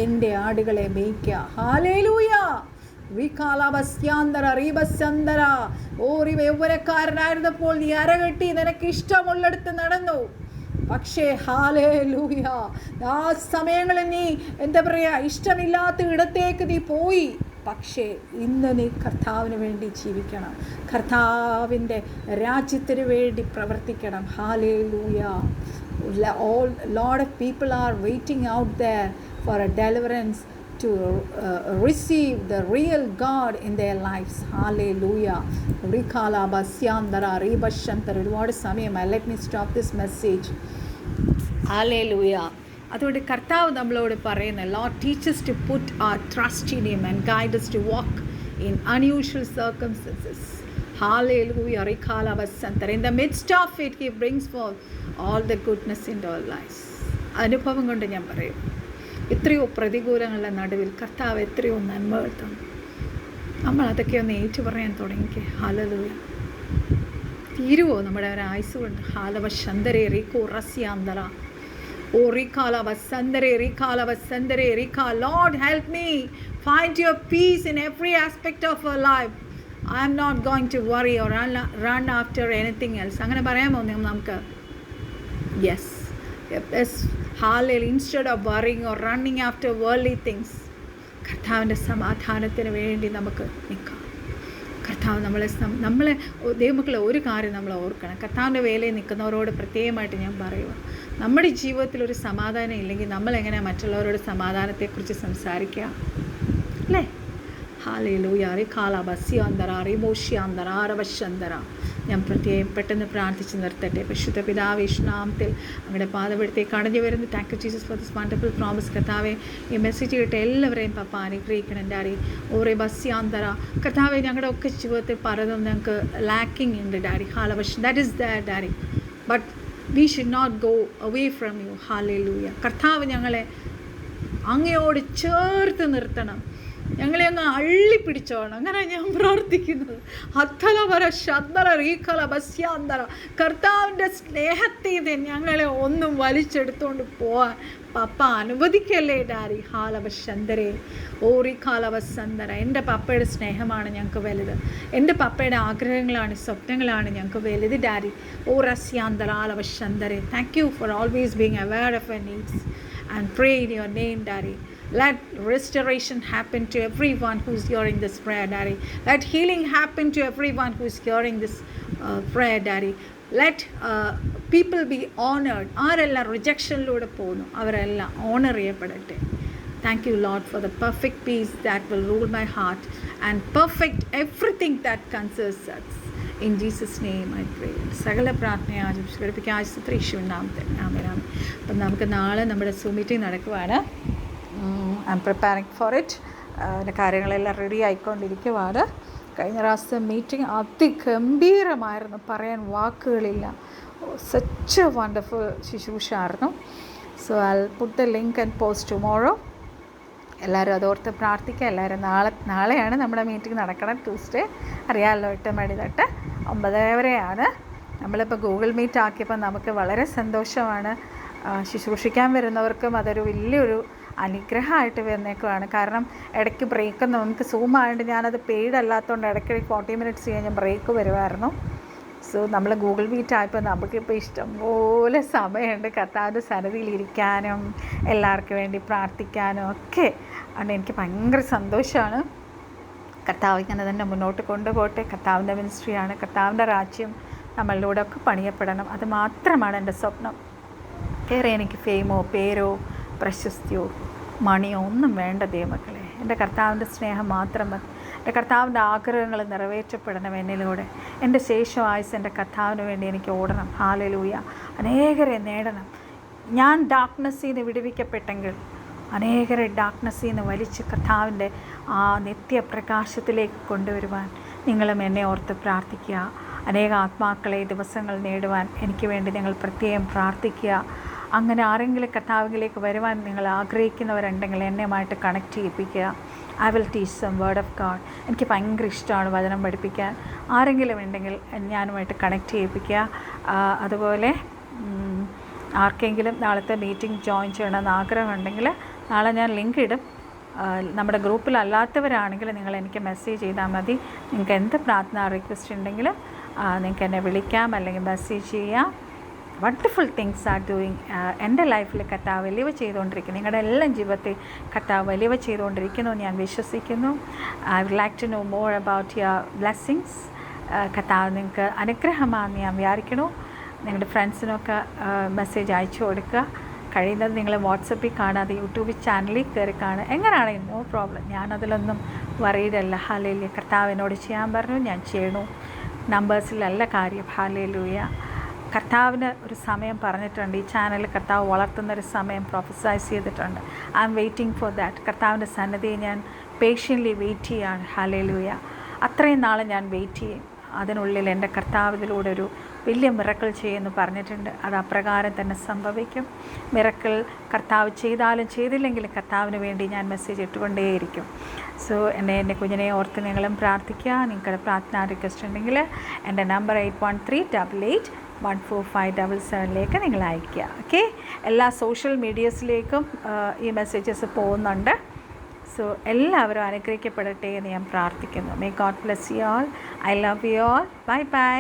എൻ്റെ ആടുകളെ മേയ്ക്കുക. ഹല്ലേലൂയ. യൗവനക്കാരനായിരുന്നപ്പോൾ നീ അരകെട്ടി നിനക്ക് ഇഷ്ടമുള്ളിടത്ത് നടന്നു. പക്ഷേ ഹല്ലേലൂയ, ആ സമയങ്ങളിൽ നീ എന്താ പറയുക, ഇഷ്ടമില്ലാത്ത ഇടത്തേക്ക് നീ പോയി. പക്ഷേ ഇന്ന് നീ കർത്താവിന് വേണ്ടി ജീവിക്കണം, കർത്താവിൻ്റെ രാജ്യത്തിന് വേണ്ടി പ്രവർത്തിക്കണം. Hallelujah. Lot of people are waiting out there for a deliverance to receive the real God in their lives. Hallelujah. Rikala basyandara ribashantara. ഒരുപാട് സമയമായി. Let me stop this message. Hallelujah. അതുകൊണ്ട് കർത്താവ് നമ്മളോട് പറയുന്ന, Lord teach us to put our trust in Him and guide us to walk in unusual circumstances. Hallelujah. Rikala basantara. In the midst of it, He brings forth all the goodness in our lives. അനുഭവം കൊണ്ട് ഞാൻ പറയും, എത്രയോ പ്രതികൂലങ്ങളുടെ നടുവിൽ കർത്താവ് എത്രയോ നന്മകൾ തന്നു. നമ്മൾ അതൊക്കെ ഒന്ന് ഏറ്റു പറയാൻ തുടങ്ങിക്കേ. ഹല്ലേലൂയ. തീരുവോ നമ്മുടെ ഒരു ആയുസ് കൊണ്ട്? ഹാലവശന്തരേ Rico റസ്യാന്തര. Oh റീകാലവസന്തരേ റീകാലവസന്തരേ റീകാ. Lord help me find your peace in every aspect of our life. I am not going to worry or run after anything else. അങ്ങനെ പറയാമോ നമുക്ക്? Yes. Hallelujah. Instead of worrying or running after worldly things, കർത്താവിൻ്റെ സമാധാനത്തിന് വേണ്ടി നമുക്ക് നിൽക്കാം. കർത്താവ് നമ്മളെ ദൈവമക്കളെ ഒരു കാര്യം നമ്മൾ ഓർക്കണം. കർത്താവിൻ്റെ വേലയിൽ നിൽക്കുന്നവരോട് പ്രത്യേകമായിട്ട് ഞാൻ പറയുക, നമ്മുടെ ജീവിതത്തിൽ ഒരു സമാധാനം ഇല്ലെങ്കിൽ നമ്മളെങ്ങനെ മറ്റുള്ളവരോട് സമാധാനത്തെക്കുറിച്ച് സംസാരിക്കുക അല്ലേ? ഹാലേലൂയ. കാലാബസ്യാന്തര റിമോഷ്യാന്തര ആരവശന്തര. ഞാൻ പെട്ടെന്ന് പ്രാർത്ഥിച്ച് നിർത്തട്ടെ. പരിശുദ്ധ പിതാവേ, യേശുനാമത്തിൽ അങ്ങയുടെ പാദപീഠത്തേക്ക് കടഞ്ഞു വരുന്നു. Thank you Jesus for this wonderful promise. കർത്താവെ, ഈ മെസ്സേജ് കേട്ട് എല്ലാവരെയും പപ്പ അനുഗ്രഹിക്കണം. എൻ്റെ ഡാഡി. ഓരേ ബസ്യാന്തര. കർത്താവെ, ഞങ്ങളുടെ ഒക്കെ ജീവിതത്തിൽ പലതും ഞങ്ങൾക്ക് ലാക്കിംഗ് ഉണ്ട് ഡാഡി. ഹാലവശം, that is that daddy. But we should not go away from you. Hallelujah. കർത്താവ് ഞങ്ങളെ അങ്ങയോട് ചേർത്ത് നിർത്തണം, ഞങ്ങളെ അങ്ങ് അള്ളിപ്പിടിച്ചോണം. അങ്ങനെ ഞാൻ പ്രാർത്ഥിക്കുന്നത്. അത്തലവര ശന്തര റീക്കല ബസ്യാന്തര. കർത്താവിൻ്റെ സ്നേഹത്തിൽ നിന്ന് ഞങ്ങളെ ഒന്നും വലിച്ചെടുത്തുകൊണ്ട് പോവാൻ പപ്പ അനുവദിക്കല്ലേ ഡാഡി. ഹാലവശന്തരേ ഓറി കാലവസന്തര. എൻ്റെ പപ്പയുടെ സ്നേഹമാണ് ഞങ്ങൾക്ക് വലുത്. എൻ്റെ പപ്പയുടെ ആഗ്രഹങ്ങളാണ്, സ്വപ്നങ്ങളാണ് ഞങ്ങൾക്ക് വലുത് ഡാഡി. ഓ റസ്യാന്തര ആലവശന്തരേ. Thank you for always being aware of your needs and pray in your name, Daddy. Let restoration happen to everyone who's hearing this prayer, Daddy. Let healing happen to everyone who's hearing this prayer, Daddy. Let people be honored. ആരെല്ലാം റിജക്ഷനിലൂടെ പോകുന്നു അവരെല്ലാം owner ചെയ്യപ്പെടട്ടെ. Thank you, Lord, for the perfect peace that will rule my heart and perfect everything that concerns us. In Jesus' name I pray. സകല പ്രാർത്ഥനയെ ആശംസിക്കപ്പെടുപ്പിക്കുക ആശുപത്രി യേശുവിനാമത്തിൽ. ആമേൻ. അപ്പം നമുക്ക് നാളെ നമ്മുടെ സൂം മീറ്റിംഗ് നടക്കുവാണ്. I'm preparing for it. അതിൻ്റെ കാര്യങ്ങളെല്ലാം റെഡി ആയിക്കൊണ്ടിരിക്കുവാണ്. കഴിഞ്ഞ പ്രാവശ്യത്തെ മീറ്റിംഗ് അതിഗംഭീരമായിരുന്നു, പറയാൻ വാക്കുകളില്ല. സച്ച് എ വണ്ടർഫുൾ ശുശ്രൂഷയായിരുന്നു. So I will put the link and post tomorrow. എല്ലാവരും അതോർത്ത് പ്രാർത്ഥിക്കുക. എല്ലാവരും നാളെയാണ് നമ്മുടെ മീറ്റിംഗ് നടക്കണം, ട്യൂസ്ഡേ. അറിയാമല്ലോ, 8 മണി തൊട്ട് 9 വരെയാണ്. നമ്മളിപ്പോൾ ഗൂഗിൾ മീറ്റ് ആക്കിയപ്പോൾ നമുക്ക് വളരെ സന്തോഷമാണ്. ശുശ്രൂഷിക്കാൻ വരുന്നവർക്കും അതൊരു വലിയൊരു അനുഗ്രഹമായിട്ട് വന്നേക്കുവാണ്. കാരണം ഇടയ്ക്ക് ബ്രേക്ക് നമുക്ക് സൂം ആയതുകൊണ്ട് ഞാനത് പെയ്ഡ് അല്ലാത്തതുകൊണ്ട് ഇടയ്ക്കിടയ്ക്ക് 40 മിനിറ്റ്സ് കഴിഞ്ഞ് ബ്രേക്ക് വരുമായിരുന്നു. സോ നമ്മൾ ഗൂഗിൾ മീറ്റ് ആയപ്പോൾ നമുക്കിപ്പോൾ ഇഷ്ടംപോലെ സമയമുണ്ട് കർത്താവിൻ്റെ സന്നിധിയിലിരിക്കാനും എല്ലാവർക്കും വേണ്ടി പ്രാർത്ഥിക്കാനും ഒക്കെ. അതുകൊണ്ട് എനിക്ക് ഭയങ്കര സന്തോഷമാണ്. കർത്താവ് ഇങ്ങനെ തന്നെ മുന്നോട്ട് കൊണ്ടുപോട്ടെ. കർത്താവിൻ്റെ മിനിസ്ട്രിയാണ്, കർത്താവിൻ്റെ രാജ്യം നമ്മളിലൂടെ ഒക്കെ പണിയപ്പെടണം. അത് മാത്രമാണ് എൻ്റെ സ്വപ്നം. വേറെ എനിക്ക് ഫെയിമോ പേരോ പ്രശസ്തിയോ മണിയോ ഒന്നും വേണ്ട ദൈവമക്കളെ. എൻ്റെ കർത്താവിൻ്റെ സ്നേഹം മാത്രം മതി. എൻ്റെ കർത്താവിൻ്റെ ആഗ്രഹങ്ങൾ നിറവേറ്റപ്പെടണം എന്നിലൂടെ. എൻ്റെ ശേഷവായുസ് എൻ്റെ കർത്താവിന് വേണ്ടി എനിക്ക് ഓടണം. ഹാലലൂയ. അനേകരെ നേടണം. ഞാൻ ഡാർക്ക്നെസ്സിൽ നിന്ന് വിടുവിക്കപ്പെട്ടെങ്കിൽ അനേകരെ ഡാർക്ക്നെസ്സിൽ നിന്ന് വലിച്ച് കർത്താവിൻ്റെ ആ നിത്യപ്രകാശത്തിലേക്ക് കൊണ്ടുവരുവാൻ നിങ്ങളും എന്നെ ഓർത്ത് പ്രാർത്ഥിക്കുക. അനേക ആത്മാക്കളെ ദിവസങ്ങൾ നേടുവാൻ എനിക്ക് വേണ്ടി നിങ്ങൾ പ്രത്യേകം പ്രാർത്ഥിക്കുക. അങ്ങനെ ആരെങ്കിലും കർത്താവിലേക്ക് വരുവാൻ നിങ്ങൾ ആഗ്രഹിക്കുന്നവരുണ്ടെങ്കിൽ എന്നെയുമായിട്ട് കണക്ട് ചെയ്യിപ്പിക്കുക. I will teach some word of God. എനിക്ക് ഭയങ്കര ഇഷ്ടമാണ് വചനം പഠിപ്പിക്കാൻ. ആരെങ്കിലും ഉണ്ടെങ്കിൽ ഞാനുമായിട്ട് കണക്ട് ചെയ്യിപ്പിക്കുക. അതുപോലെ ആർക്കെങ്കിലും നാളത്തെ മീറ്റിംഗ് ജോയിൻ ചെയ്യണമെന്ന് ആഗ്രഹമുണ്ടെങ്കിൽ നാളെ ഞാൻ ലിങ്ക് ഇടും. നമ്മുടെ ഗ്രൂപ്പിലല്ലാത്തവരാണെങ്കിൽ നിങ്ങൾ എനിക്ക് മെസ്സേജ് ചെയ്താൽ മതി. നിങ്ങൾക്ക് എന്ത് പ്രാർത്ഥന റിക്വസ്റ്റ് ഉണ്ടെങ്കിലും നിങ്ങൾക്ക് എന്നെ വിളിക്കാം അല്ലെങ്കിൽ മെസ്സേജ് ചെയ്യാം. Wonderful things are doing. എൻ്റെ ലൈഫിൽ കർത്താവ് വലിയ ചെയ്തുകൊണ്ടിരിക്കുന്നു. നിങ്ങളുടെ എല്ലാം ജീവിതത്തിൽ കർത്താവ് വലിയ ചെയ്തുകൊണ്ടിരിക്കുന്നു ഞാൻ വിശ്വസിക്കുന്നു. I would like to know more about your blessings. കർത്താവ് നിങ്ങൾക്ക് അനുഗ്രഹമാണെന്ന് ഞാൻ വിചാരിക്കുന്നു. നിങ്ങളുടെ ഫ്രണ്ട്സിനൊക്കെ മെസ്സേജ് അയച്ചു കൊടുക്കുക. കഴിയുന്നത് നിങ്ങൾ വാട്സപ്പിൽ കാണാതെ യൂട്യൂബ് ചാനലിൽ കയറി കാണുക. എങ്ങനെയാണെങ്കിൽ നോ പ്രോബ്ലം. ഞാനതിലൊന്നും വറീഡല്ല. ഹാലേലൂയ. കർത്താവ് എന്നോട് ചെയ്യാൻ പറഞ്ഞു, ഞാൻ ചെയ്യണു. നമ്പേഴ്സിലല്ല കാര്യം. ഹാലേലൂയ. കർത്താവിന് ഒരു സമയം പറഞ്ഞിട്ടുണ്ട്. ഈ ചാനൽ കർത്താവ് വളർത്തുന്നൊരു സമയം പ്രൊഫസൈസ് ചെയ്തിട്ടുണ്ട്. I am waiting for that. കർത്താവിൻ്റെ സന്നദ്ധയെ ഞാൻ പേഷ്യൻ്റ്ലി വെയിറ്റ് ചെയ്യുകയാണ്. ഹല്ലേലൂയ. അത്രയും നാൾ ഞാൻ വെയിറ്റ് ചെയ്യും. അതിനുള്ളിൽ എൻ്റെ കർത്താവ് ഇതിലൂടെ ഒരു വലിയ മിറക്കിൾ ചെയ്യുമെന്ന് പറഞ്ഞിട്ടുണ്ട്. അത് അപ്രകാരം തന്നെ സംഭവിക്കും. മിറക്കിൾ കർത്താവ് ചെയ്താലും ചെയ്തില്ലെങ്കിലും കർത്താവിന് വേണ്ടി ഞാൻ മെസ്സേജ് ഇട്ടുകൊണ്ടേയിരിക്കും. സോ എൻ്റെ കുഞ്ഞിനെ ഓർത്ത് നിങ്ങളും പ്രാർത്ഥിക്കുക. നിങ്ങളുടെ പ്രാർത്ഥന റിക്വസ്റ്റ് ഉണ്ടെങ്കിൽ എൻ്റെ നമ്പർ 8138814577 നിങ്ങൾ അയയ്ക്കുക. ഓക്കെ. എല്ലാ സോഷ്യൽ മീഡിയസിലേക്കും ഈ മെസ്സേജസ് പോകുന്നുണ്ട്. സോ എല്ലാവരും അനുഗ്രഹിക്കപ്പെടട്ടെ എന്ന് ഞാൻ പ്രാർത്ഥിക്കുന്നു. May God bless you all. I love you all. Bye bye.